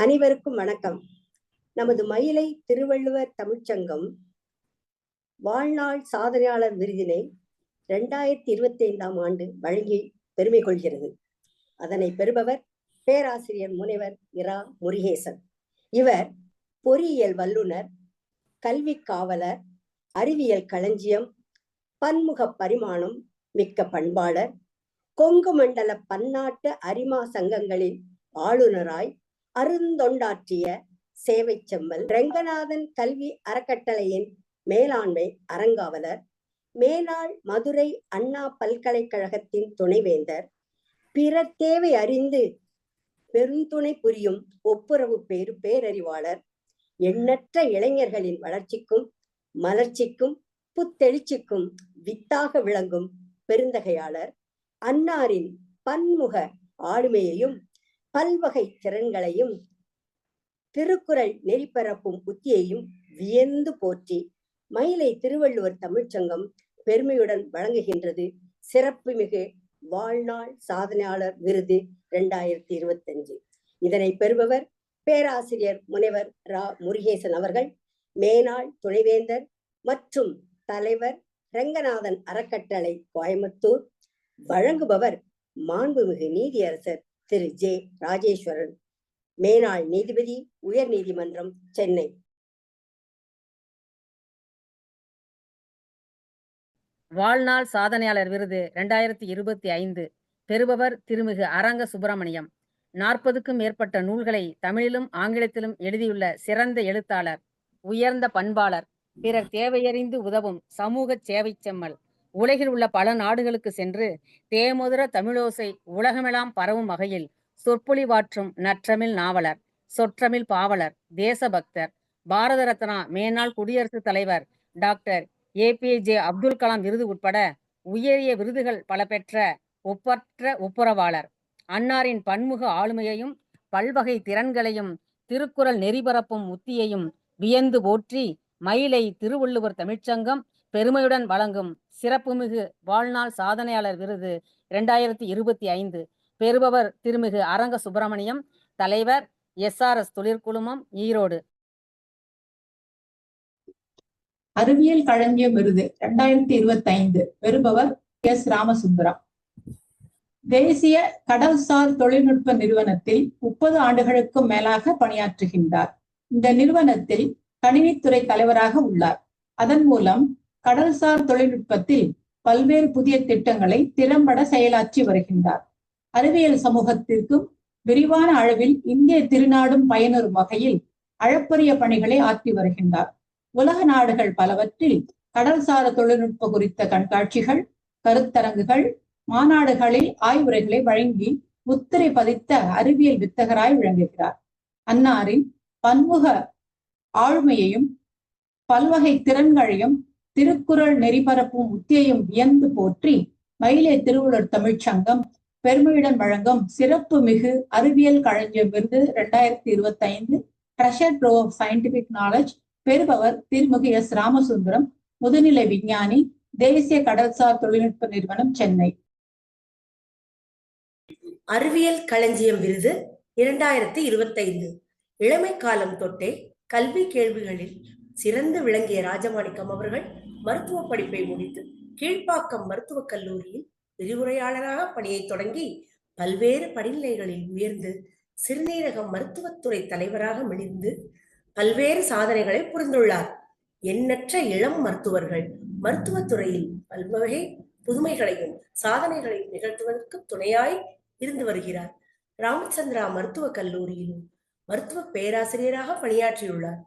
அனைவருக்கும் வணக்கம். நமது மயிலை திருவள்ளுவர் தமிழ்ச்சங்கம் வாழ்நாள் சாதனையாளர் விருதினை 2025ஆம் ஆண்டு வழங்கி பெருமை கொள்கிறது. அதனை பெறுபவர் பேராசிரியர் முனைவர் இரா. முருகேசன். இவர் பொறியியல் வல்லுனர், கல்வி காவலர், அறிவியல் களஞ்சியம், பன்முக பரிமாணம் மிக்க பண்பாளர், கொங்கு மண்டல பன்னாட்டு அரிமா சங்கங்களில் ஆளுநராய் அருந்தொண்டாற்றிய சேவை செம்மல், ரெங்கநாதன் கல்வி அறக்கட்டளையின் மேலாண்மை அறங்காவலர், மேனாள் மதுரை அண்ணா பல்கலைக்கழகத்தின் துணைவேந்தர், பிறர் தேவை அறிந்து பெருந்துணை புரியும் ஒப்புரவு பேரறிவாளர், எண்ணற்ற இளைஞர்களின் வளர்ச்சிக்கும் மலர்ச்சிக்கும் புத்தெழுச்சிக்கும் வித்தாக விளங்கும் பெருந்தகையாளர், அன்னாரின் பன்முக ஆளுமையையும் பல்வகை திறன்களையும் திருக்குறள் நெறிபரப்பும் உத்தியையும் வியந்து போற்றி மயிலை திருவள்ளுவர் தமிழ்ச்சங்கம் பெருமையுடன் வழங்குகின்றது சிறப்புமிகு வாழ்நாள் சாதனையாளர் விருது 2025. இதனை பெறுபவர் பேராசிரியர் முனைவர் இரா. முருகேசன் அவர்கள், மேனாள் துணைவேந்தர் மற்றும் தலைவர், ரெங்கநாதன் அறக்கட்டளை, கோயம்புத்தூர். வழங்குபவர் மாண்புமிகு நீதியரசர் திரு ஜே. ராஜேஸ்வரன், மேனாள் நீதிபதி, உயர் நீதிமன்றம், சென்னை. வாழ்நாள் சாதனையாளர் விருது 2025 பெறுபவர் திருமிகு அரங்க சுப்பிரமணியம். 40க்கும் மேற்பட்ட நூல்களை தமிழிலும் ஆங்கிலத்திலும் எழுதியுள்ள சிறந்த எழுத்தாளர், உயர்ந்த பண்பாளர், பிறர் தேவையறிந்து உதவும் சமூக சேவை செம்மல். உலகில் உள்ள பல நாடுகளுக்கு சென்று தேமுதிர தமிழோசை உலகமெல்லாம் பரவும் வகையில் சொற்பொழிவாற்றும் நற்றமிழ் நாவலர், சொற்றமிழ் பாவலர், தேசபக்தர், பாரத ரத்னா மேனாள் குடியரசுத் தலைவர் டாக்டர் APJ அப்துல் கலாம் விருது உட்பட உயரிய விருதுகள் பல பெற்ற ஒப்பற்ற ஒப்புரவாளர். அன்னாரின் பன்முக ஆளுமையையும் பல்வகை திறன்களையும் திருக்குறள் நெறிபரப்பும் உத்தியையும் வியந்து போற்றி மயிலை திருவள்ளுவர் தமிழ்ச்சங்கம் பெருமையுடன் வழங்கும் சிறப்புமிகு வாழ்நாள் சாதனையாளர் விருது 2025 பெறுபவர் திருமிகு அரங்க சுப்பிரமணியம், தலைவர், SRS தொழிற்குழுமம், ஈரோடு. அறிவியல் களஞ்சியம் விருது 2025 பெறுபவர் S. ராமசுந்தரம். தேசிய கடல்சார் தொழில்நுட்ப நிறுவனத்தில் 30 ஆண்டுகளுக்கும் மேலாக பணியாற்றுகின்றார். இந்த நிறுவனத்தில் கணினித்துறை தலைவராக உள்ளார். அதன் மூலம் கடல்சார் தொழில்நுட்பத்தில் பல்வேறு புதிய திட்டங்களை திறம்பட செயலாற்றி வருகின்றார். அறிவியல் சமூகத்திற்கும் விரிவான அளவில் இந்திய திருநாடும் பயனுறும் வகையில் அளப்பரிய பணிகளை ஆற்றி வருகின்றார். உலக நாடுகள் பலவற்றில் கடல்சார தொழில்நுட்ப குறித்த கண்காட்சிகள், கருத்தரங்குகள், மாநாடுகளில் ஆய்வுரைகளை வழங்கி முத்திரை பதித்த அறிவியல் வித்தகராய் விளங்குகிறார். அன்னாரின் பன்முக ஆளுமையையும் பல்வகை திறன்களையும் திருக்குறள் நெறிபரப்பும் உத்தியையும் வியந்து போற்றி மயிலை திருவள்ளுவர் தமிழ்ச்சங்கம் பெருமையுடன் வழங்கும் சிறப்பு மிகு அறிவியல் களஞ்சியம் விருது 2025 treasure trove of scientific knowledge பெறுபவர் திருமிகு S. ராமசுந்தரம், முதுநிலை விஞ்ஞானி, தேசிய கடல்சார் தொழில்நுட்ப நிறுவனம், சென்னை. அறிவியல் களஞ்சியம் விருது 2025 இளமை காலம் தொட்டே கல்வி கேள்விகளில் சிறந்து விளங்கிய ராஜமாணிக்கம் அவர்கள் மருத்துவ படிப்பை முடித்து கீழ்ப்பாக்கம் மருத்துவக் கல்லூரியில் விரிவுரையாளராக பணியை தொடங்கி பல்வேறு படிநிலைகளில் உயர்ந்து சிறுநீரகம் மருத்துவத்துறை தலைவராக மிளிர்ந்து பல்வேறு சாதனைகளை புரிந்துள்ளார். எண்ணற்ற இளம் மருத்துவர்கள் மருத்துவத்துறையில் பல்வகை புதுமைகளையும் சாதனைகளையும் நிகழ்த்துவதற்கு துணையாய் இருந்து வருகிறார். ராமச்சந்திரா மருத்துவக் கல்லூரியிலும் மருத்துவ பேராசிரியராக பணியாற்றியுள்ளார்.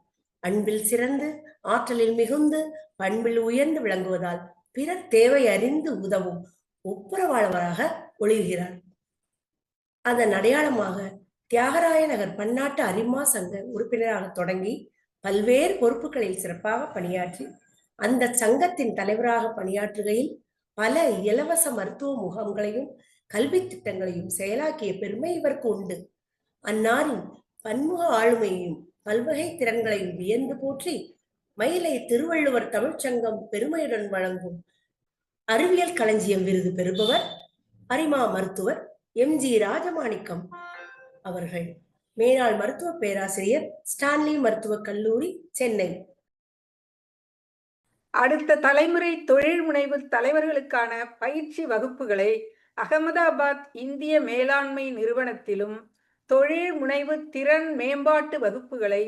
அன்பில் சிறந்து, ஆற்றலில் மிகுந்து, பண்பில் உயர்ந்து விளங்குவதால் பிறர் தேவை அறிந்து உதவும் ஒப்புரவாளராக ஒளிர்கிறார். அதன் அடையாளமாக தியாகராய நகர் பன்னாட்டு அரிமா சங்க உறுப்பினராக தொடங்கி பல்வேறு பொறுப்புகளில் சிறப்பாக பணியாற்றி அந்த சங்கத்தின் தலைவராக பணியாற்றுகையில் பல இலவச மருத்துவ முகாம்களையும் கல்வி திட்டங்களையும் செயலாக்கிய பெருமை இவருக்கு உண்டு. அன்னாரின் பன்முக ஆளுமையையும் பல்வகை திறன்களையும் வியந்து போற்றி மயிலை திருவள்ளுவர் தமிழ்ச்சங்கம் பெருமையுடன் வழங்கும் அறிவியல் களஞ்சியம் விருது பெறுபவர் அரிமா மருத்துவர் MG ராஜமாணிக்கம் அவர்கள். மேனாள் மருத்துவ பேராசிரியர், ஸ்டான்லி மருத்துவக் கல்லூரி, சென்னை. அடுத்த தலைமுறை தொழில் முனைவு தலைவர்களுக்கான பயிற்சி வகுப்புகளை அகமதாபாத் இந்திய மேலாண்மை நிறுவனத்திலும், தொழில் முனைவு திறன் மேம்பாட்டு வகுப்புகளை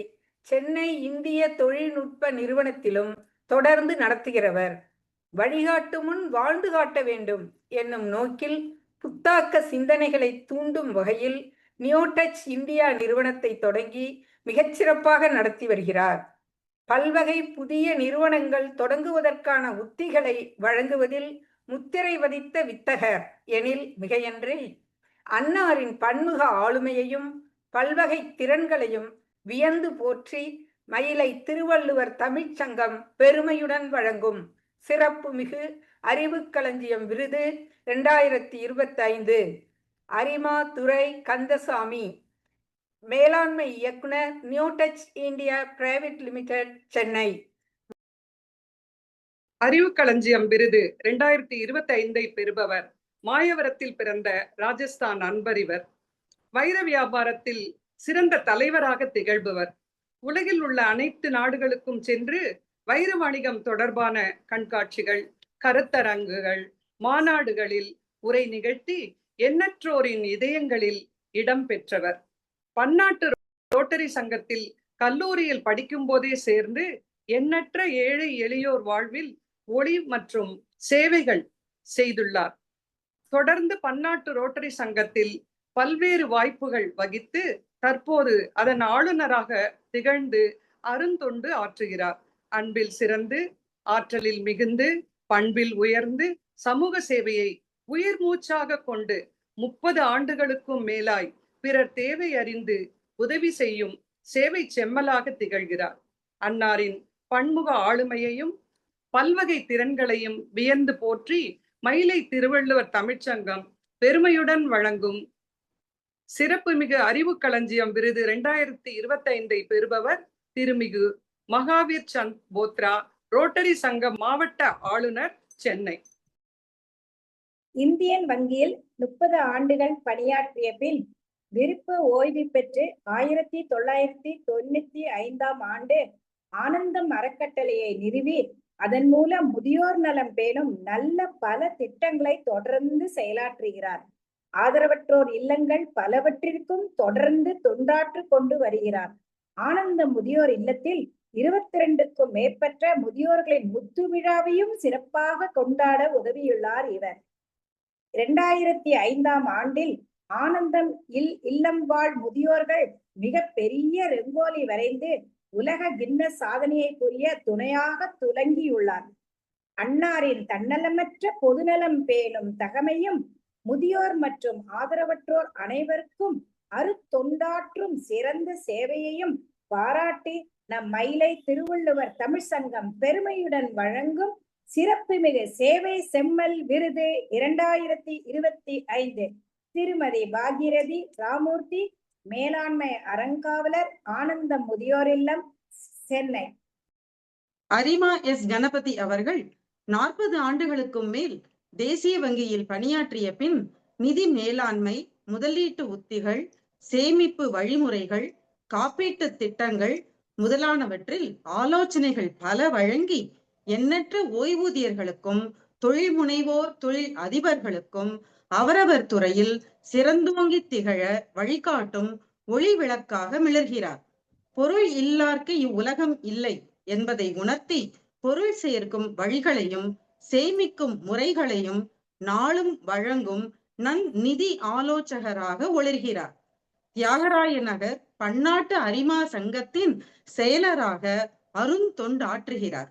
சென்னை இந்திய தொழில்நுட்ப நிறுவனத்திலும் தொடர்ந்து நடத்துகிறவர். வழிகாட்டு முன் வாழ்ந்து காட்ட வேண்டும் என்னும் நோக்கில் புத்தாக்க சிந்தனைகளை தூண்டும் வகையில் நியோடச் இந்தியா நிறுவனத்தை தொடங்கி மிகச்சிறப்பாக நடத்தி வருகிறார். பல்வகை புதிய நிறுவனங்கள் தொடங்குவதற்கான உத்திகளை வழங்குவதில் முத்திரை பதித்த வித்தகர் எனில் மிகையன்றி, அன்னாரின் பன்முக ஆளுமையையும் பல்வகை திறன்களையும் வியந்து போற்றி மயிலை திருவள்ளுவர் தமிழ்ச்சங்கம் பெருமையுடன் வழங்கும் சிறப்புமிகு அறிவுக்களஞ்சியம் விருது 2025 அரிமா துரை கந்தசாமி, மேலாண்மை இயக்குனர், நியோடச் India private limited, Chennai. Arivukkalanjiyam விருது 2025 பெறுபவர் மாயவரத்தில் பிறந்த ராஜஸ்தான் அன்பர். இவர் வைர வியாபாரத்தில் சிறந்த தலைவராக திகழ்பவர். உலகில் உள்ள அனைத்து நாடுகளுக்கும் சென்று வைர வணிகம் தொடர்பான கண்காட்சிகள், கருத்தரங்குகள், மாநாடுகளில் உரை நிகழ்த்தி எண்ணற்றோரின் இதயங்களில் இடம் பெற்றவர். பன்னாட்டு ரோட்டரி சங்கத்தில் கல்லூரியில் படிக்கும் போதே சேர்ந்து எண்ணற்ற ஏழை எளியோர் வாழ்வில் ஒளி மற்றும் சேவைகள் செய்துள்ளார். தொடர்ந்து பன்னாட்டு ரோட்டரி சங்கத்தில் பல்வேறு வாய்ப்புகள் வகித்து தற்போது அதன் ஆளுநராக திகழ்ந்து அருந்தொண்டு ஆற்றுகிறார். அன்பில் சிறந்து, ஆற்றலில் மிகுந்து, பண்பில் உயர்ந்து, சமூக சேவையை உயிர் மூச்சாக கொண்டு 30 ஆண்டுகளுக்கும் மேலாய் பிறர் தேவை அறிந்து உதவி செய்யும் சேவை செம்மலாக திகழ்கிறார். அன்னாரின் பன்முக ஆளுமையையும் பல்வகை திறன்களையும் வியந்து போற்றி மயிலை திருவள்ளுவர் தமிழ்ச்சங்கம் பெருமையுடன் வழங்கும் சிறப்புமிகு அறிவுக்களஞ்சியம் விருது 2025 பெறுபவர் திருமிகு மகாவீர் சந்த் போத்ரா, ரோட்டரி சங்க மாவட்ட ஆளுநர், சென்னை. இந்தியன் வங்கியில் 30 ஆண்டுகள் பணியாற்றிய பின் விருப்ப ஓய்வு பெற்று 1995ஆம் ஆண்டு ஆனந்தம் அறக்கட்டளையை நிறுவி அதன் மூலம் முதியோர் நலம் பேணும் நல்ல பல திட்டங்களை தொடர்ந்து செயலாற்றுகிறார். ஆதரவற்றோர் இல்லங்கள் பலவற்றிற்கும் தொடர்ந்து தொண்டாற்று கொண்டு வருகிறார். ஆனந்த முதியோர் இல்லத்தில் 22க்கும் மேற்பட்ட முதியோர்களின் முத்து விழாவையும் சிறப்பாக கொண்டாட உதவியுள்ளார் இவர். 2005ஆம் ஆண்டில் ஆனந்தம் இல்லம் வாழ் முதியோர்கள் மிக பெரிய ரெங்கோலி வரைந்து உலக கின்னஸ் சாதனையை புரிய துணையாக துலங்கியுள்ளார். அன்னாரின் தன்னலமற்ற பொதுநலம் பேணும் தகமையும் முதியோர் மற்றும் ஆதரவற்றோர் அனைவருக்கும் அருத்தொண்டாற்றும் சிறந்த சேவையையும் பாராட்டி நம் மயிலை திருவள்ளுவர் தமிழ் சங்கம் பெருமையுடன் வழங்கும் சிறப்புமிகு சேவை செம்மல் விருது 2025 திருமதி பாகீரதி ராமூர்த்தி, மேலாண்மை அறங்காவலர், ஆனந்தம் முதியோர் இல்லம், சென்னை. அரிமா எஸ் கணபதி அவர்கள் 40 ஆண்டுகளுக்கும் மேல் தேசிய வங்கியில் பணியாற்றிய பின் நிதி மேலாண்மை, முதலீட்டு உத்திகள், சேமிப்பு வழிமுறைகள், காப்பீட்டு திட்டங்கள் முதலானவற்றில் ஆலோசனைகள் பல வழங்கி எண்ணற்ற ஓய்வூதியர்களுக்கும் தொழில் முனைவோர் தொழில் அதிபர்களுக்கும் அவரவர் துறையில் சிறந்தோங்கி திகழ வழிகாட்டும் ஒளி விளக்காக மிளர்கிறார். பொருள் இல்லார்க்கு இவ்வுலகம் இல்லை என்பதை உணர்த்தி பொருள் சேர்க்கும் வழிகளையும் சேமிக்கும் முறைகளையும் நாளும் வழங்கும் நிதி ஆலோசகராக ஒளிர்கிறார். தியாகராய நகர் பன்னாட்டு அரிமா சங்கத்தின் செயலராக அருந்தொண்டாற்றுகிறார்.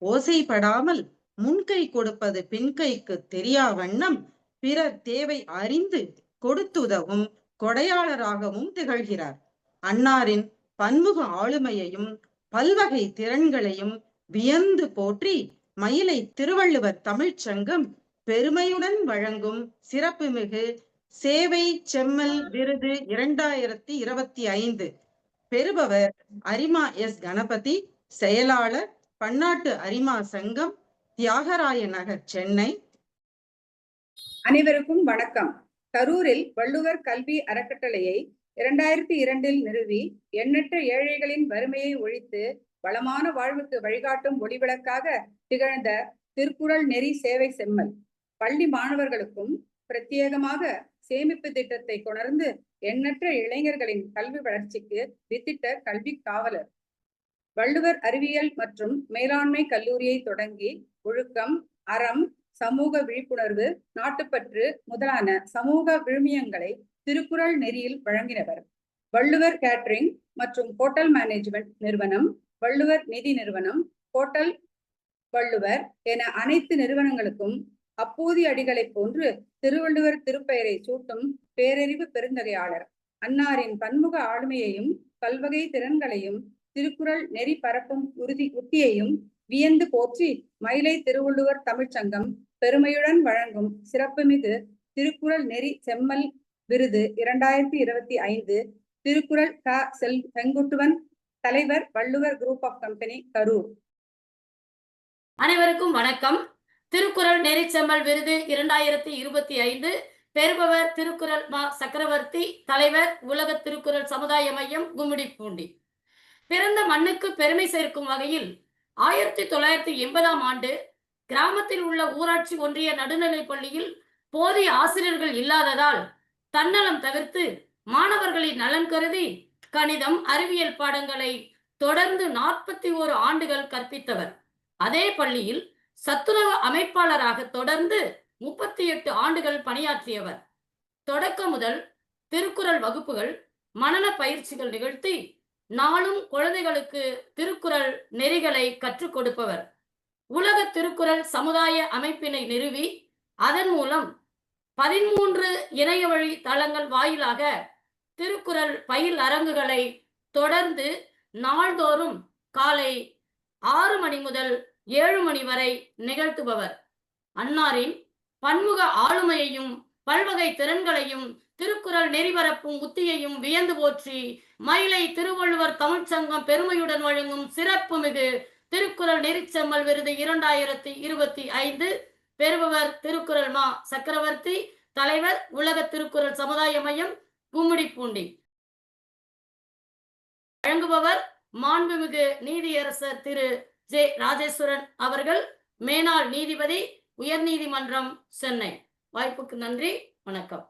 ஓசைப்படாமல் முன்கை கொடுப்பது பின்கைக்கு தெரியா வண்ணம் பிறர் தேவை அறிந்து கொடுத்துதவும் கொடையாளராகவும் திகழ்கிறார். அன்னாரின் பன்முக ஆளுமையையும் பல்வகை திறன்களையும் வியந்து போற்றி மயிலை திருவள்ளுவர் தமிழ்ச்சங்கம் பெருமையுடன் வழங்கும் சிறப்புமிகு சேவை செம்மல் விருது 2025 பெறுபவர் அரிமா எஸ் கணபதி, செயலாளர், பன்னாட்டு அரிமா சங்கம், தியாகராய நகர், சென்னை. அனைவருக்கும் வணக்கம். கரூரில் வள்ளுவர் கல்வி அறக்கட்டளையை 2002 நிறுவி எண்ணற்ற ஏழைகளின் வறுமையை ஒழித்து வளமான வாழ்வுக்கு வழிகாட்டும் ஒளிவிளக்காக திகழ்ந்த திருக்குறள் நெறி சேவை செம்மல் பள்ளி மாணவர்களுக்கும் பிரத்யேகமாக சேமிப்பு திட்டத்தை கொணர்ந்து எண்ணற்ற இளைஞர்களின் கல்வி வளர்ச்சிக்கு வித்திட்ட கல்வி காவலர். வள்ளுவர் அறிவியல் மற்றும் மேலாண்மை கல்லூரியை தொடங்கி ஒழுக்கம், அறம், சமூக விழிப்புணர்வு, நாட்டுப்பற்று முதலான சமூக விழுமியங்களை திருக்குறள் நெறியில் வழங்கினவர். வள்ளுவர் கேட்டரிங் மற்றும் ஹோட்டல் மேனேஜ்மெண்ட் நிறுவனம், வள்ளுவர் நிதி நிறுவனம், ஹோட்டல் வள்ளுவர் என அனைத்து நிறுவனங்களுக்கும் அப்போதி அடிகளைப் போன்று திருவள்ளுவர் திருப்பெயரை சூட்டும் பேரறிவு பெருந்தகையாளர். அன்னாரின் பன்முக ஆளுமையையும் பல்வகை திறன்களையும் திருக்குறள் நெறி பரப்பும் உத்தியையும் வியந்து போற்றி மயிலை திருவள்ளுவர் தமிழ்ச்சங்கம் பெருமையுடன் வழங்கும் சிறப்புமிகு திருக்குறள் நெறி செம்மல் விருது 2025 திருக்குறள் க. செங்குட்டுவன், தலைவர், Valluvar group of company, Karur. அனைவருக்கும் வணக்கம். திருக்குறள் நெறிச்செம்மல் விருது 2025 பெறுபவர் திருக்குறள் மா. சக்கரவர்த்தி, தலைவர், உலக திருக்குறள் சமுதாய மையம், கும்மிடிப்பூண்டி. பிறந்த மண்ணுக்கு பெருமை சேர்க்கும் வகையில் 1980ஆம் ஆண்டு கிராமத்தில் உள்ள ஊராட்சி ஒன்றிய நடுநிலைப் பள்ளியில் போதிய ஆசிரியர்கள் இல்லாததால் தன்னலம் தவிர்த்து மாணவர்களின் நலன் கருதி கணிதம், அறிவியல் பாடங்களை தொடர்ந்து 41 ஆண்டுகள் கற்பித்தவர். அதே பள்ளியில் சத்துணவு அமைப்பாளராக தொடர்ந்து 38 ஆண்டுகள் பணியாற்றியவர். தொடக்க முதல் திருக்குறள் வகுப்புகள், மனன பயிற்சிகள் நிகழ்த்தி நாளும் குழந்தைகளுக்கு திருக்குறள் நெறிகளை கற்றுக் கொடுப்பவர். உலக திருக்குறள் சமுதாய அமைப்பினை நிறுவி அதன் மூலம் 13 இணைய வழி தளங்கள் வாயிலாக திருக்குறள் பயில் அரங்குகளை தொடர்ந்து நாள்தோறும் காலை 6 மணி முதல் 7 மணி வரை நிகழ்த்துபவர். அன்னாரின் பன்முக ஆளுமையையும் பல்வகை திறன்களையும் திருக்குறள் நெறிபரப்பும் உத்தியையும் வியந்து போற்றி மயிலை திருவள்ளுவர் தமிழ்ச்சங்கம் பெருமையுடன் வழங்கும் சிறப்புமிகு திருக்குறள் நெறிச்செம்மல் விருது 2025 பெறுபவர் திருக்குறள் மா. சக்கரவர்த்தி, தலைவர், உலக திருக்குறள் சமுதாய மையம், கும்மிடிப்பூண்டி. வழங்குபவர் மாண்புமிகு நீதியரசர் திரு ஜே. ராஜேஸ்வரன் அவர்கள், மேனாள் நீதிபதி, உயர்நீதிமன்றம், சென்னை. வாய்ப்புக்கு நன்றி. வணக்கம்.